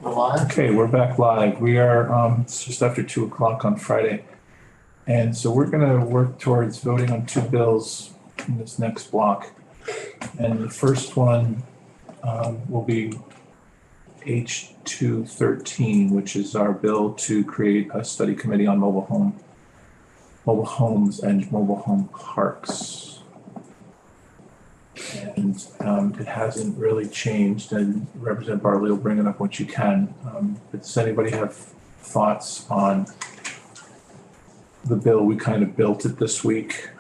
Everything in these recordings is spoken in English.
We're live? Okay, we're back live. We are, it's just after 2 o'clock on Friday. And so we're gonna work towards voting on two bills in this next block. And the first one, will be H 213, which is our bill to create a study committee on mobile homes and mobile home parks. And it hasn't really changed, and Representative Bartley will bring it up once you can. But does anybody have thoughts on the bill? We kind of built it this week.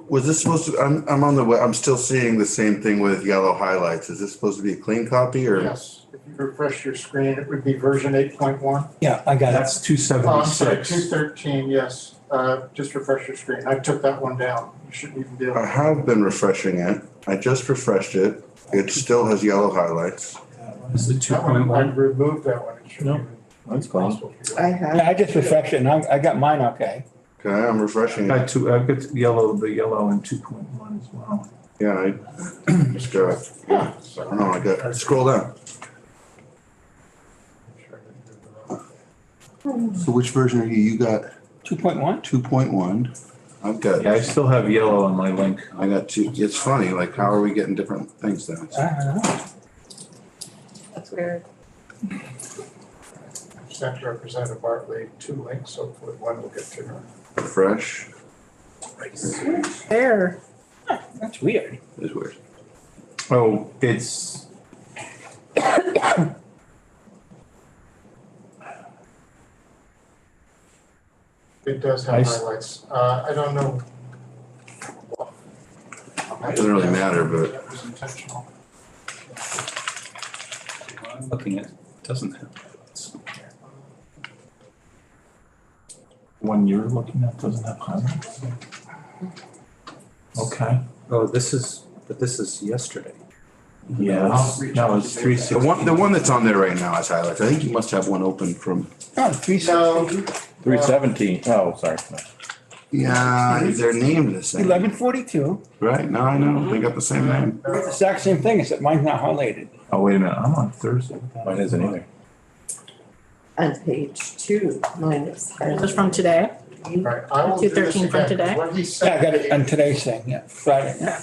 Was this supposed to, I'm on the web, I'm still seeing the same thing with yellow highlights. Is this supposed to be a clean copy or? Yes, if you refresh your screen, it would be version 8.1. Yeah, I got it. That's Oh, I'm sorry, 276. 213, yes. Just refresh your screen. I took that one down. You shouldn't even be able I to. have been refreshing it. I just refreshed it. It still has yellow highlights. Is it That one, I 2.1? removed that one. It shouldn't No, even that's be fine. possible for you. I have. Yeah, I just refreshed it and I got mine okay. Okay, I'm refreshing I've it. got the yellow and 2.1 as well. Yeah, I just got, yeah, I don't know, I got, scroll down. Sure I didn't do that. So which version are you? You got 2.1? 2.1. I've got, Yeah, I still have yellow on my link. I got two. It's funny, like how are we getting different things then? I don't know. That's weird. Sent Representative Bartley 2 links, hopefully one will get to her. Refresh There. That's weird. is weird. Oh, it's, It does I have s- highlights. I don't know. It doesn't really matter, but- That was intentional. I'm looking at, doesn't have. one you're looking at doesn't have highlights. Okay, Oh, this is yesterday. yeah, no, it's 360. The one that's on there right now is highlights. I think you must have one open from, Oh, 360. No, 317, oh, sorry. yeah, they're named the same. 1142. Right, no, I know, they got the same name. It's the exact same thing, except mine's not highlighted. Oh, wait a minute, I'm on Thursday. Mine isn't either. On page 2, mine is It was highlighted. from today. right, I will do this 213 from again. today. What he Yeah, I sent got it on me, today's thing, yeah, Friday.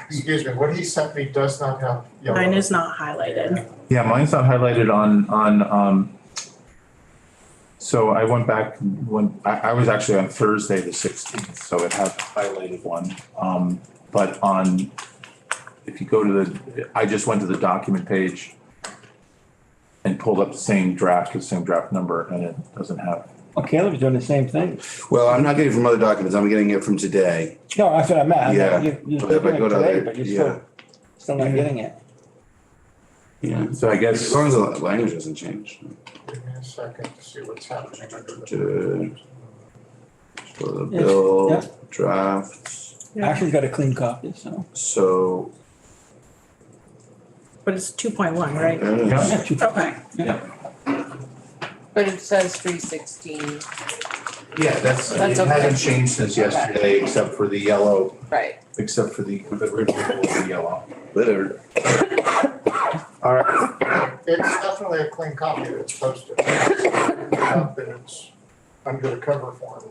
excuse me, what he sent me does not have yellow. Mine is not highlighted. Yeah, mine's not highlighted on, so I went back when, I was actually on Thursday, the 16th, so it had the highlighted one. But on, if you go to the, I just went to the document page and pulled up the same draft number, and it doesn't have. Well, Caleb's doing the same thing. Well, I'm not getting it from other documents, I'm getting it from today. No, that's what I meant. Yeah. You're But if I doing go it to today, other- but you're yeah. still not getting it. Yeah. So I guess. As long as the language doesn't change. Give me a second to see what's happening under the. For the Yes, bill, yeah. drafts, Ashley's got a clean copy, so. so. But it's 2.1, right? Yeah. Okay. But it says 316, Yeah, That's okay. changed since yesterday, except for the yellow, right. except for the original was the yellow. Better. All right, It's definitely a clean copy that's posted. And it's under the cover form.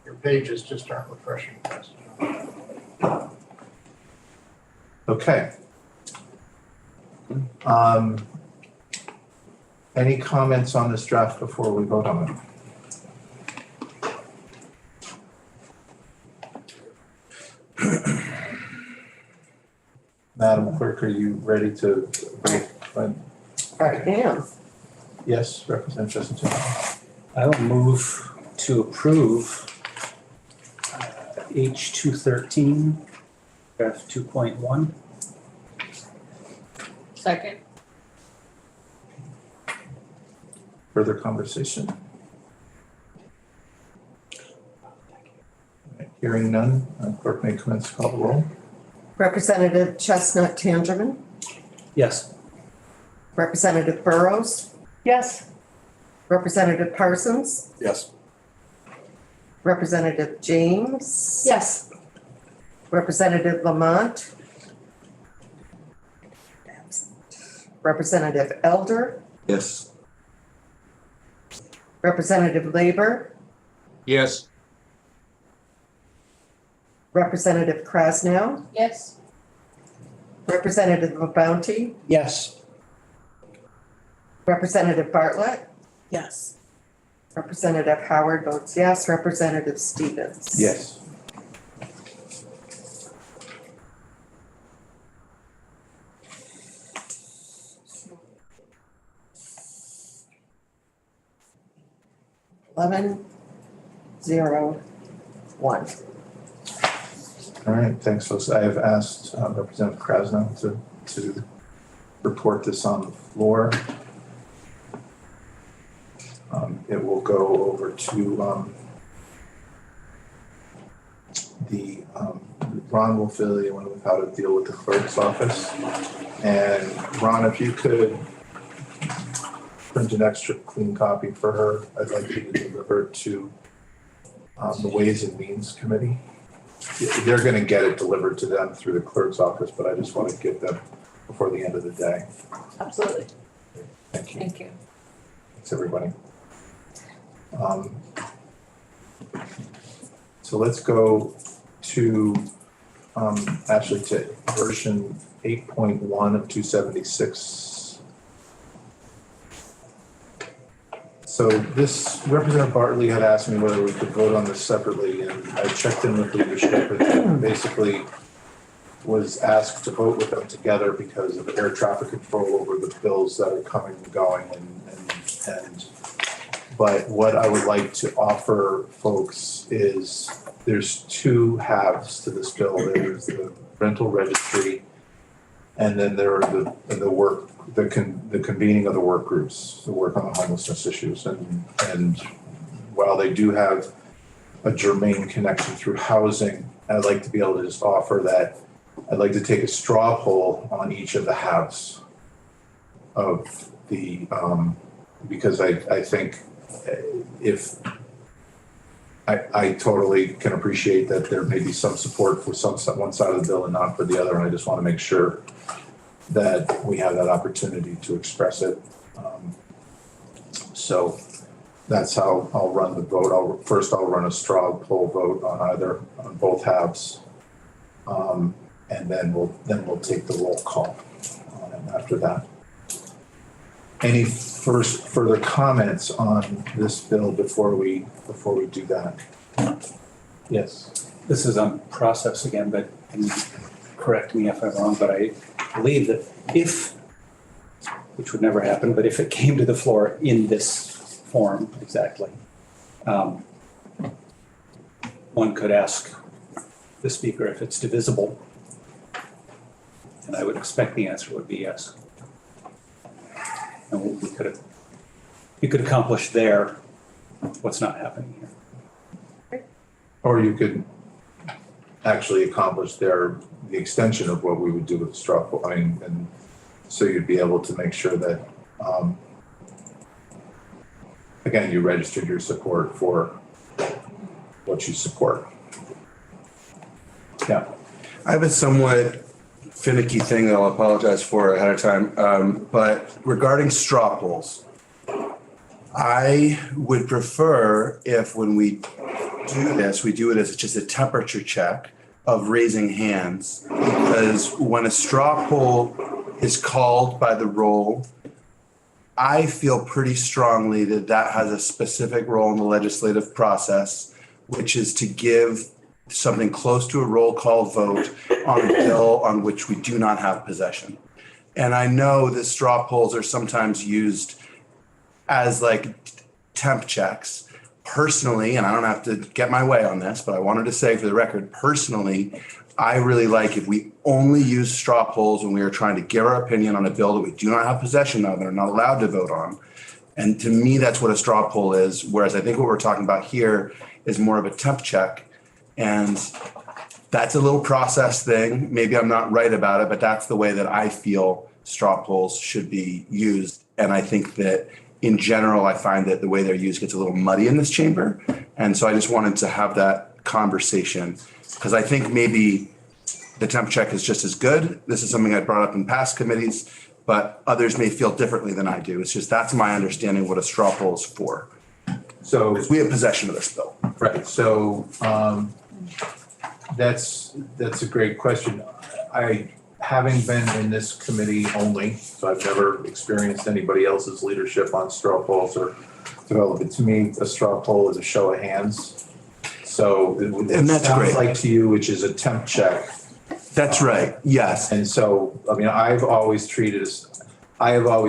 Your pages just aren't refreshing fast enough. okay. Any comments on this draft before we vote on it? Madam Clerk, are you ready to vote? I am. Yes, Representative Justin. I will move to approve H 213, draft 2.1. Second. Further conversation? Hearing none, clerk may commence to call the roll. Representative Chestnut Tangerman, Yes. Representative Burrows, Yes. Representative Parsons, Yes. Representative James. Yes. Representative Lamont, Representative Elder, Yes. Representative Labor, Yes. Representative Krasnow, Yes. Representative Bounty, Yes. Representative Bartlett, Yes. Representative Howard votes yes, Representative Stevens. Yes. Eleven, zero, one. All right, thanks, folks. I have asked Representative Krasno to report this on the floor. It will go over to Ron will fill you in with how to deal with the clerk's office. And Ron, if you could print an extra clean copy for her, I'd like you to deliver it to the Ways and Means Committee. They're gonna get it delivered to them through the clerk's office, but I just want to get them before the end of the day. Absolutely. Thank you. Thank you. Thanks, everybody. So let's go to, actually to version 8.1 of 276. So this, Representative Bartley had asked me whether we could vote on this separately, and I checked in with leadership and basically was asked to vote with them together because of air traffic control over the bills that are coming and going and but what I would like to offer folks is there's two halves to this bill. There's the rental registry, and then there are the convening of the work groups, the work on the homelessness issues. And while they do have a germane connection through housing, I'd like to be able to just offer that I'd like to take a straw poll on each of the halves of the, because I think if I totally can appreciate that there may be some support for one side of the bill and not for the other, and I just want to make sure that we have that opportunity to express it. So that's how I'll run the vote. I'll run a straw poll vote on both halves. And then we'll take the roll call on it after that. Any further comments on this bill before we do that? Yes. This is on process again, but and correct me if I'm wrong, but I believe that if, which would never happen, but if it came to the floor in this form exactly, one could ask the speaker if it's divisible. And I would expect the answer would be yes. And you could accomplish there what's not happening here. Or you could actually accomplish the extension of what we would do with the straw poll. I mean, and so you'd be able to make sure that, again, you registered your support for what you support. Yeah. I have a somewhat finicky thing that I'll apologize for ahead of time. But regarding straw polls, I would prefer if when we do this, we do it as just a temperature check of raising hands. Because when a straw poll is called by the roll, I feel pretty strongly that that has a specific role in the legislative process, which is to give something close to a roll call vote on a bill on which we do not have possession. And I know that straw polls are sometimes used as like temp checks. Personally, and I don't have to get my way on this, but I wanted to say for the record, personally, I really like if we only use straw polls when we are trying to give our opinion on a bill that we do not have possession of and are not allowed to vote on. And to me, that's what a straw poll is. Whereas I think what we're talking about here is more of a temp check. And that's a little process thing. Maybe I'm not right about it, but that's the way that I feel straw polls should be used. And I think that in general, I find that the way they're used gets a little muddy in this chamber. And so I just wanted to have that conversation because I think maybe the temp check is just as good. This is something I brought up in past committees, but others may feel differently than I do. It's just, that's my understanding what a straw poll is for. So, Because we have possession of this bill. right, so, that's a great question. Having been in this committee only, so I've never experienced anybody else's leadership on straw polls or development. To me, a straw poll is a show of hands. So And that's sounds great. like to you, which is a temp check. That's right, yes. And so, I mean, I have always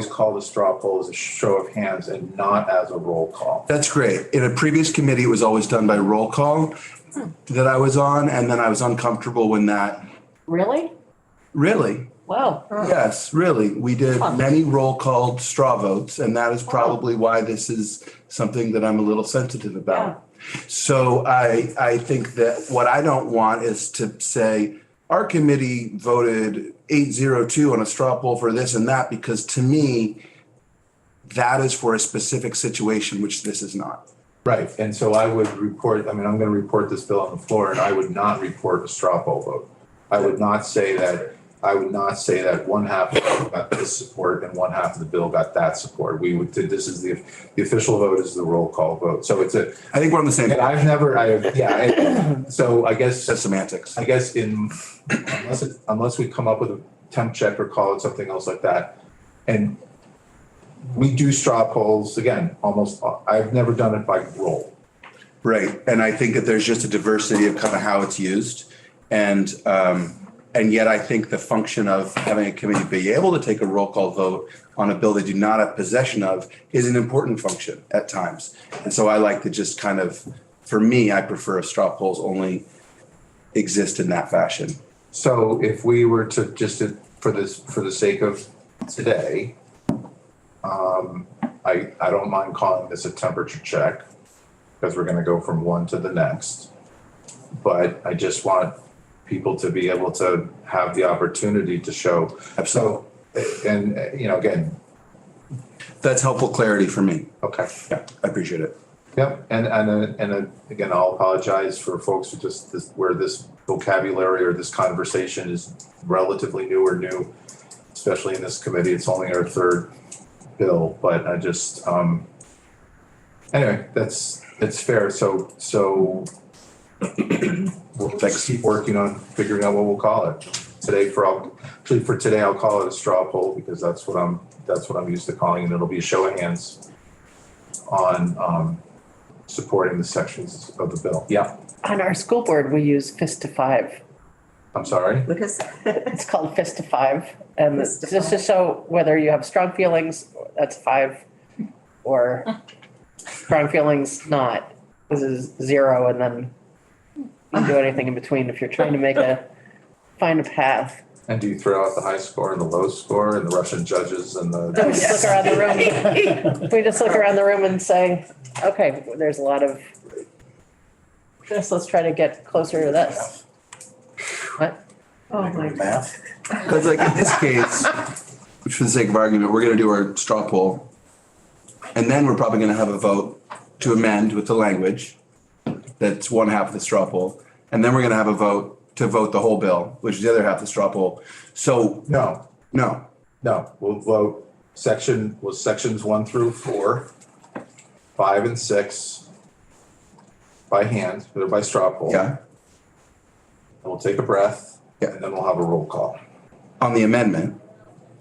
called a straw poll as a show of hands and not as a roll call. That's great. In a previous committee, it was always done by roll call that I was on, and then I was uncomfortable when that, Really? really, Wow. yes, really. We did many roll called straw votes, and that is probably why this is something that I'm a little sensitive about. So I think that what I don't want is to say, our committee voted 802 on a straw poll for this and that, because to me, that is for a specific situation, which this is not. Right, and so I would report, I'm gonna report this bill on the floor, and I would not report a straw poll vote. I would not say that one half of the bill got this support and one half of the bill got that support. This is the official vote is the roll call vote. So it's I think we're on the same, and so I guess, that's semantics. unless we come up with a temp check or call it something else like that. And we do straw polls, again, I've never done it by roll. Right, and I think that there's just a diversity of kind of how it's used. And yet I think the function of having a committee be able to take a roll call vote on a bill they do not have possession of is an important function at times. And so I like to just kind of, for me, I prefer if straw polls only exist in that fashion. So if we were to for the sake of today, I don't mind calling this a temperature check because we're gonna go from one to the next. But I just want people to be able to have the opportunity to show. Absolutely. And, again, That's helpful clarity for me. okay. Yeah, I appreciate it. Yep, and again, I'll apologize for folks who where this vocabulary or this conversation is relatively new, especially in this committee. It's only our third bill, but I just, anyway, that's fair. So we'll keep working on figuring out what we'll call it. For today, I'll call it a straw poll because that's what I'm used to calling, and it'll be a show of hands on supporting the sections of the bill. Yeah, On our school board, we use fist to five. I'm sorry. What is that? It's called fist to five. And Fist to just to show whether you have strong feelings, that's 5, or strong feelings not. This is 0, and then you can do anything in between if you're trying to find a path. And do you throw out the high score and the low score and the Russian judges and the? We just look around the room. We just look around the room and say, okay, there's a lot of this, let's try to get closer to this. What? Oh, my God. Because like in this case, which for the sake of argument, we're gonna do our straw poll. And then we're probably gonna have a vote to amend with the language. That's one half of the straw poll. And then we're gonna have a vote to vote the whole bill, which is the other half of the straw poll. So, No, no, we'll vote sections 1 through 4, 5 and 6 by hand, or by straw poll. yeah, And we'll take a breath, Yeah. and then we'll have a roll call. on the amendment,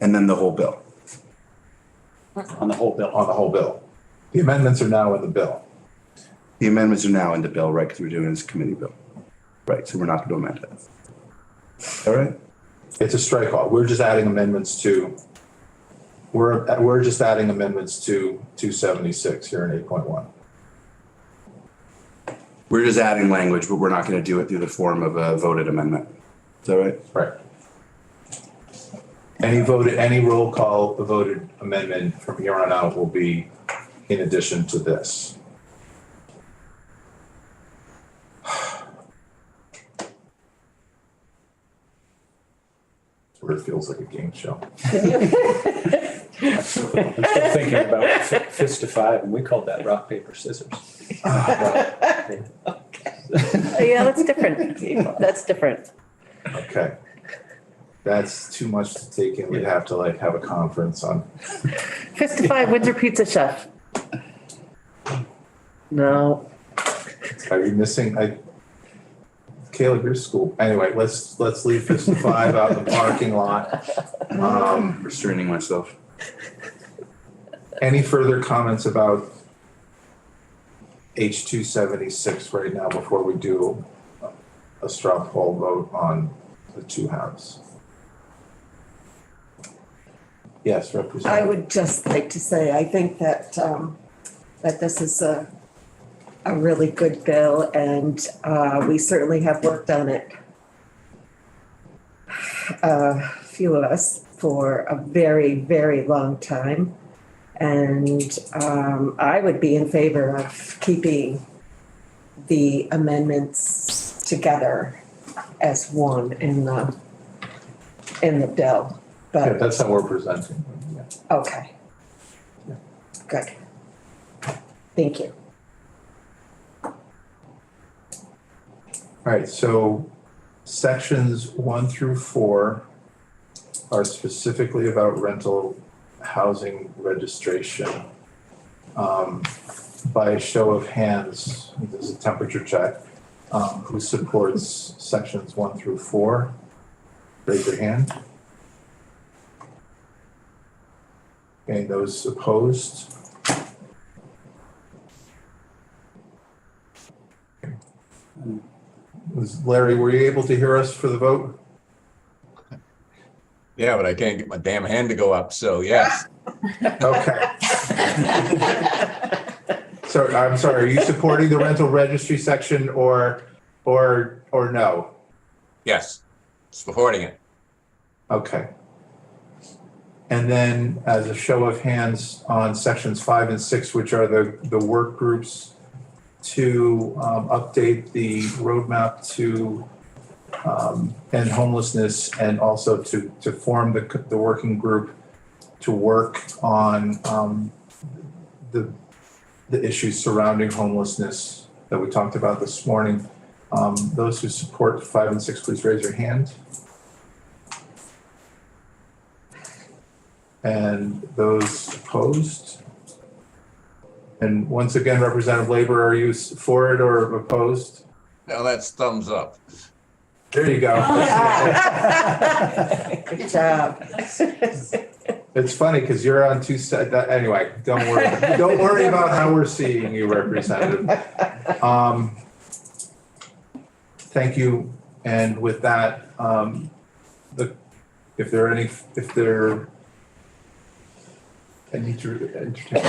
and then the whole bill. On the whole bill. On the whole bill. The amendments are now in the bill. The amendments are now in the bill, right, because we're doing this committee bill. Right, so we're not gonna amend it. All right? It's a strike all. We're just adding amendments to 276 here in 8.1. We're just adding language, but we're not gonna do it through the form of a voted amendment. Is that right? Right. Any roll call voted amendment from here on out will be in addition to this. Where it feels like a game show. I'm still thinking about fist to 5, and we called that rock, paper, scissors. Yeah, that's different. That's different. Okay. That's too much to take in. We'd have to like have a conference on. Fist to 5 Windsor Pizza Chef. No, Are you missing? Caleb, your school. Anyway, let's leave Fist to 5 out of the parking lot. Restraining myself. Any further comments about H276 right now before we do a straw poll vote on the two halves? Yes, I Representative. would just like to say, I think that, that this is a really good bill and, we certainly have worked on it. A few of us for a very, very long time. And, I would be in favor of keeping the amendments together as one in the bill. Yeah, But, that's how we're presenting. Yeah. okay. Good. Thank you. All right, so sections 1 through 4 are specifically about rental housing registration. By a show of hands, this is a temperature check, who supports sections 1 through 4? Raise your hand. Okay, those opposed? Larry, were you able to hear us for the vote? Yeah, but I can't get my damn hand to go up, so yes. Okay. So I'm sorry, are you supporting the rental registry section or no? Yes, supporting it. Okay. And then as a show of hands on sections 5 and 6, which are the work groups to update the roadmap to end homelessness and also to form the working group to work on the issues surrounding homelessness that we talked about this morning. Those who support 5 and 6, please raise your hand. And those opposed? And once again, Representative Labor, are you for it or opposed? Now that's thumbs up. There you go. Good job. It's funny because you're on two sides. Anyway, don't worry. Don't worry about how we're seeing you, Representative. Thank you. And with that, I need to entertain.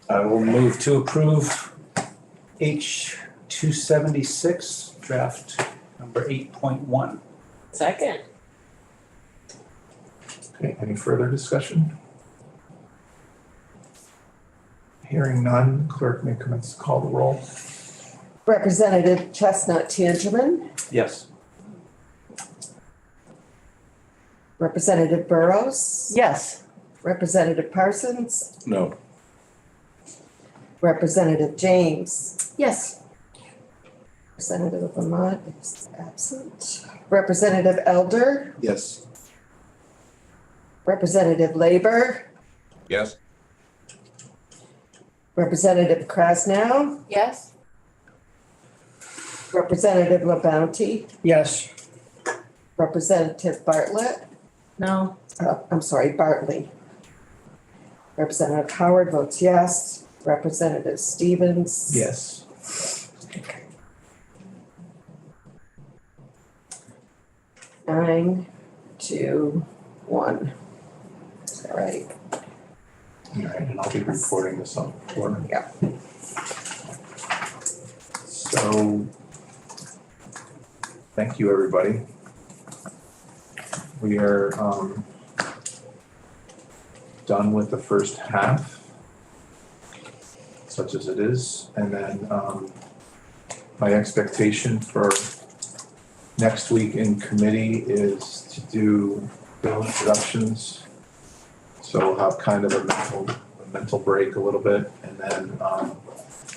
I will move to approve H276, draft number 8.1. Second. Okay, any further discussion? Hearing none, clerk may commence to call the roll. Representative Chestnut Tangerman, Yes. Representative Burrows, yes. Representative Parsons, No. Representative James, Yes. Representative Lamont is absent. Representative Elder, Yes. Representative Labor, Yes, Representative Krasnow, Yes. Representative LaBounty, Yes. Representative Bartlett, No. I'm sorry, Bartley. Representative Howard votes yes. Representative Stevens. Yes. 9, 2, 1. Is that right? All right, and I'll be reporting this on the floor. Yeah. So, thank you, everybody. We are done with the first half, such as it is, and then my expectation for next week in committee is to do bill introductions. So we'll have kind of a mental break a little bit, and then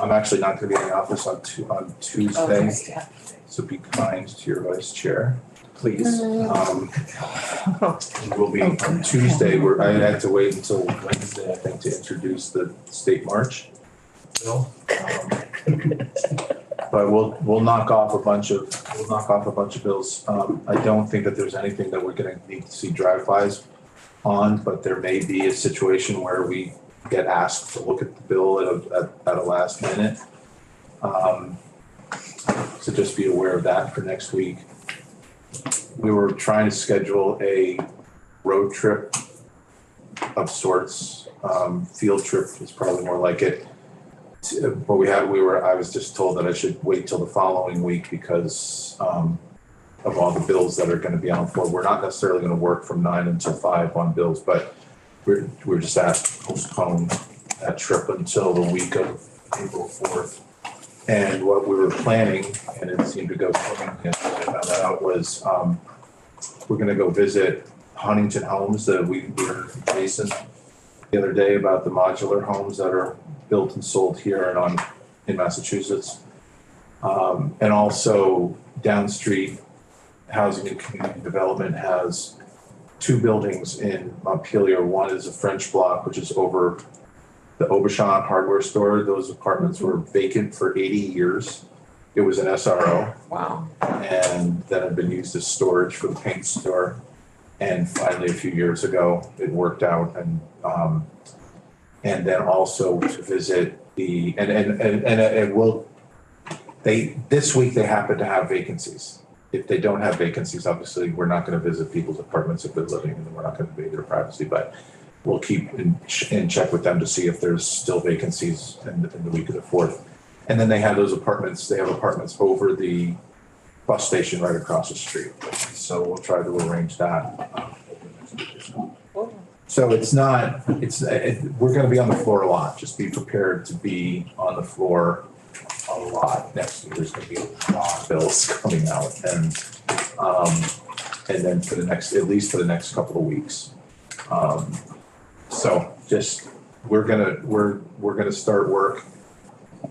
I'm actually not gonna be in the office on Tuesday, so be kind to your vice chair. Please. We'll be on Tuesday, where I had to wait until Wednesday, I think, to introduce the state march bill. But we'll knock off a bunch of bills. I don't think that there's anything that we're gonna need to see drive-bys on, but there may be a situation where we get asked to look at the bill at a last minute. So just be aware of that for next week. We were trying to schedule a road trip of sorts. Field trip is probably more like it. But I was just told that I should wait till the following week because of all the bills that are gonna be on the floor. We're not necessarily gonna work from 9 until 5 on bills, but we're just asked to postpone that trip until the week of April 4th. And what we were planning, and it seemed to go swimmingly, and I found that out, was we're gonna go visit Huntington Homes that we heard from Jason the other day about the modular homes that are built and sold here and in Massachusetts. And also Down Street Housing and Community Development has 2 buildings in Montpelier. One is a French block, which is over the Aubuchon hardware store. Those apartments were vacant for 80 years. It was an SRO. Wow. And then had been used as storage for the paint store. And finally, a few years ago, it worked out. And then also to visit this week they happen to have vacancies. If they don't have vacancies, obviously, we're not gonna visit people's apartments if they're living in them. We're not gonna invade their privacy, but we'll keep in check with them to see if there's still vacancies in the week of the 4th. And then they have apartments over the bus station right across the street. So we'll try to arrange that. So we're gonna be on the floor a lot. Just be prepared to be on the floor a lot next week. There's gonna be a lot of bills coming out and then at least for the next couple of weeks. So just, we're gonna start work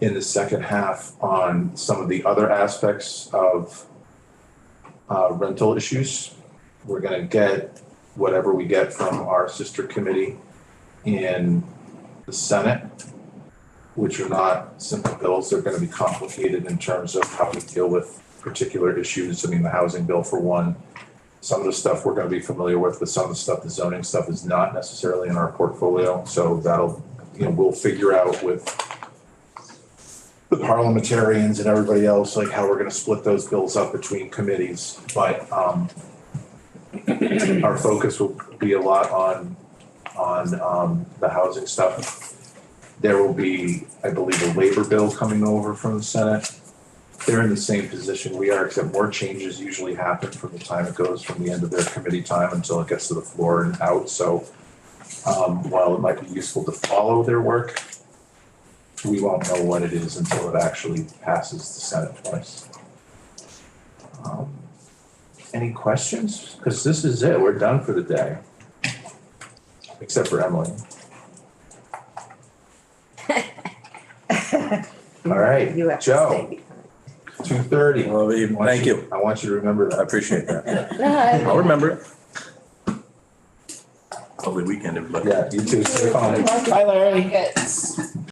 in the second half on some of the other aspects of rental issues. We're gonna get whatever we get from our sister committee in the Senate, which are not simple bills. They're gonna be complicated in terms of how we deal with particular issues. I mean, the housing bill for one. Some of the stuff we're gonna be familiar with, but some of the stuff, the zoning stuff is not necessarily in our portfolio. So we'll figure out with the parliamentarians and everybody else, like how we're gonna split those bills up between committees. But our focus will be a lot on the housing stuff. There will be, I believe, a labor bill coming over from the Senate. They're in the same position we are, except more changes usually happen from the time it goes from the end of their committee time until it gets to the floor and out. So while it might be useful to follow their work, we won't know what it is until it actually passes the Senate twice. Any questions? Because this is it. We're done for the day. Except for Emily. All right, You have to Joe. stay behind. 2:30. Thank you. I want you to remember that. I appreciate that. Hi. I'll remember it. Lovely weekend, everybody. Yeah, you too. Stay calm. Hi, Larry. It's